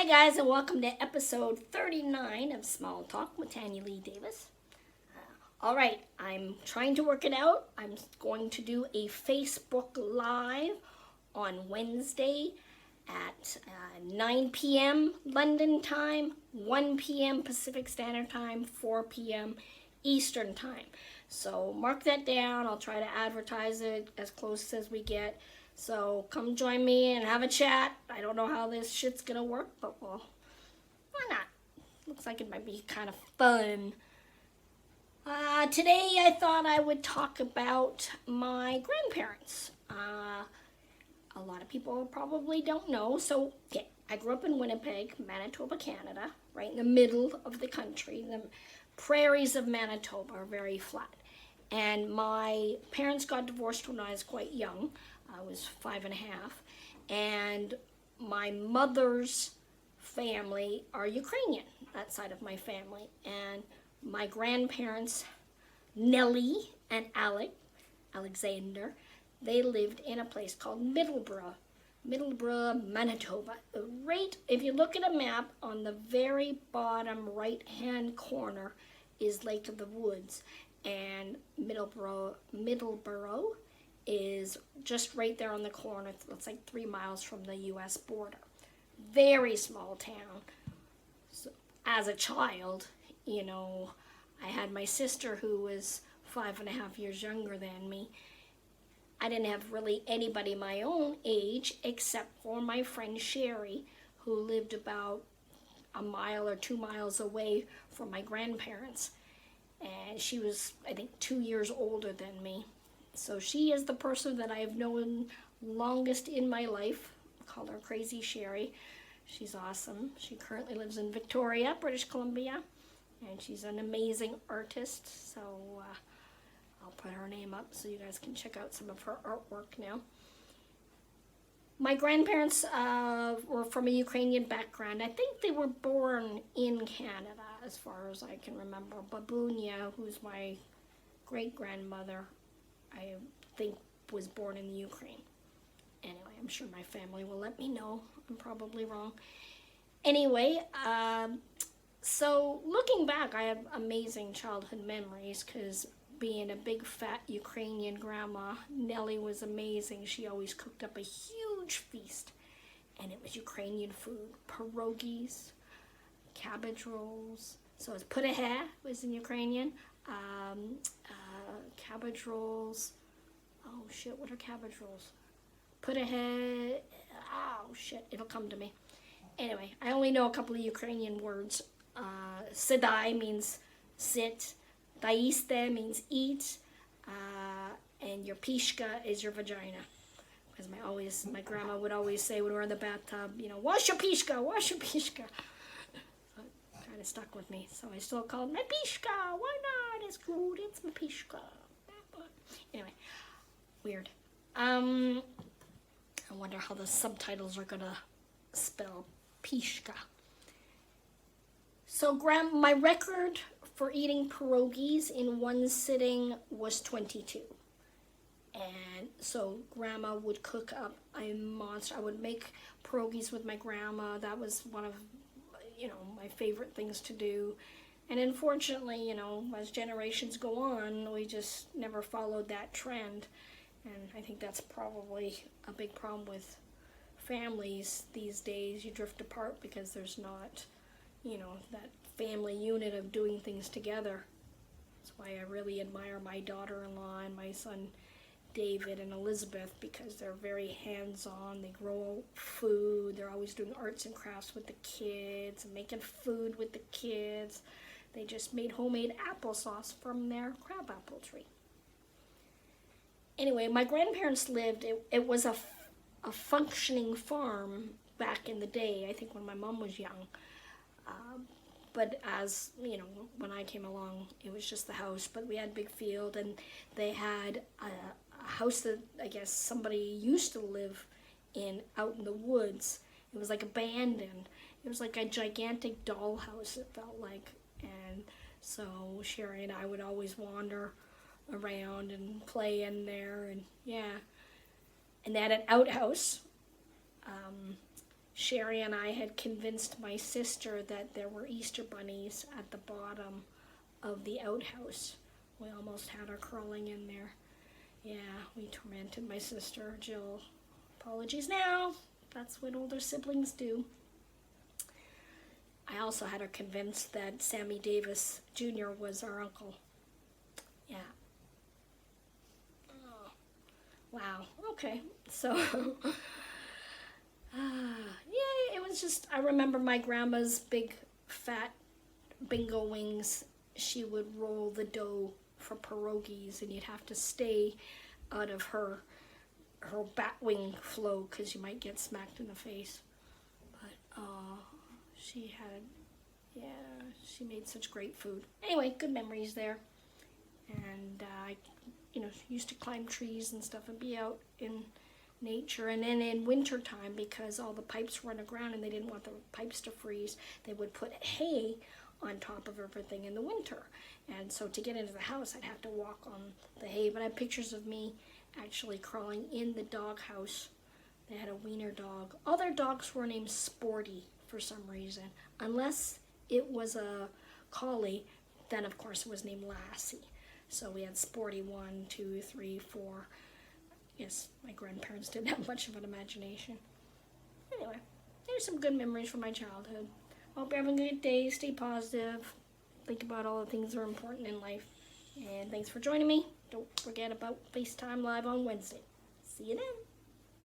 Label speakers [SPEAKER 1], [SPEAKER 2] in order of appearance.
[SPEAKER 1] Hi guys, and welcome to episode 39 of Small Talk with Tanyalee Davis. Alright, I'm trying to work it out. I'm going to do a Facebook Live on Wednesday at 9 p.m. London time, 1 p.m. Pacific Standard Time, 4 p.m. Eastern Time. So mark that down. I'll try to advertise it as close as we get. So come join me and have a chat. I don't know how this shit's gonna work, but well, why not? Looks like it might be kind of fun. Today I thought I would talk about my grandparents. A lot of people probably don't know. So, okay, I grew up in Winnipeg, Manitoba, Canada, right in the middle of the country. The prairies of Manitoba are very flat. And my parents got divorced when I was quite young. I was 5 and a half. And my mother's family are Ukrainian, that side of my family. And my grandparents, Nellie and Alexander, they lived in a place called Middleborough, Manitoba. Right, if you look at a map, on the very bottom right-hand corner is Lake of the Woods. And Middleborough is just right there on the corner. It's like 3 miles from the U.S. border. Very small town. So, as a child, I had my sister who was 5.5 years younger than me. I didn't have really anybody my own age except for my friend Sherry, who lived about a mile or 2 miles away from my grandparents. And she was, I think, 2 years older than me. So she is the person that I've known longest in my life. I call her Crazy Sherry. She's awesome. She currently lives in Victoria, British Columbia. And she's an amazing artist. So I'll put her name up so you guys can check out some of her artwork now. My grandparents were from a Ukrainian background. I think they were born in Canada, as far as I can remember. Babunia, who's my great-grandmother, I think was born in the Ukraine. Anyway, I'm sure my family will let me know. I'm probably wrong. Anyway, so looking back, I have amazing childhood memories because being a big fat Ukrainian grandma, Nellie was amazing. She always cooked up a huge feast, and it was Ukrainian food. Pierogies, cabbage rolls. So it's pudehe was in Ukrainian. Cabbage rolls. Oh shit, what are cabbage rolls? Pudehe. Oh shit, it'll come to me. Anyway, I only know a couple of Ukrainian words. Sidai means sit. Daiste means eat, and your pishka is your vagina. Because my grandma would always say when we were in the bathtub, wash your pishka, wash your pishka. So it kind of stuck with me. So I still call it my pishka. Why not? It's good. It's my pishka. Anyway, weird. I wonder how the subtitles are gonna spell pishka. So my record for eating pierogies in one sitting was 22. And so grandma would cook up a monster. I would make pierogies with my grandma. That was one of, my favorite things to do. And unfortunately, as generations go on, we just never followed that trend. And I think that's probably a big problem with families these days. You drift apart because there's not, that family unit of doing things together. That's why I really admire my daughter-in-law and my son David and Elizabeth, because they're very hands-on. They grow food. They're always doing arts and crafts with the kids and making food with the kids. They just made homemade applesauce from their crabapple tree. Anyway, my grandparents lived, it was a functioning farm back in the day, I think when my mom was young. But as, when I came along, it was just the house. But we had a big field, and they had a house that I guess somebody used to live in out in the woods. It was like abandoned. It was like a gigantic dollhouse, it felt like. And so Sherry and I would always wander around and play in there, and yeah. And they had an outhouse. Sherry and I had convinced my sister that there were Easter bunnies at the bottom of the outhouse. We almost had her crawling in there. Yeah, we tormented my sister, Jill. Apologies now. That's what older siblings do. I also had her convinced that Sammy Davis Jr. was our uncle. Yeah. Oh, wow. Okay. So, yeah, it was just, I remember my grandma's big, fat bingo wings. She would roll the dough for pierogies, and you'd have to stay out of her bat wing flow because you might get smacked in the face. But she made such great food. Anyway, good memories there. And I used to climb trees and stuff and be out in nature. And then in winter time, because all the pipes were underground and they didn't want the pipes to freeze, they would put hay on top of everything in the winter. And so to get into the house, I'd have to walk on the hay. But I have pictures of me actually crawling in the dog house. They had a wiener dog. All their dogs were named Sporty for some reason. Unless it was a collie, then of course it was named Lassie. So we had Sporty 1, 2, 3, 4. Yes, my grandparents didn't have much of an imagination. Anyway, there's some good memories from my childhood. Hope you're having a good day. Stay positive. Think about all the things that are important in life. And thanks for joining me. Don't forget about FaceTime Live on Wednesday. See you then.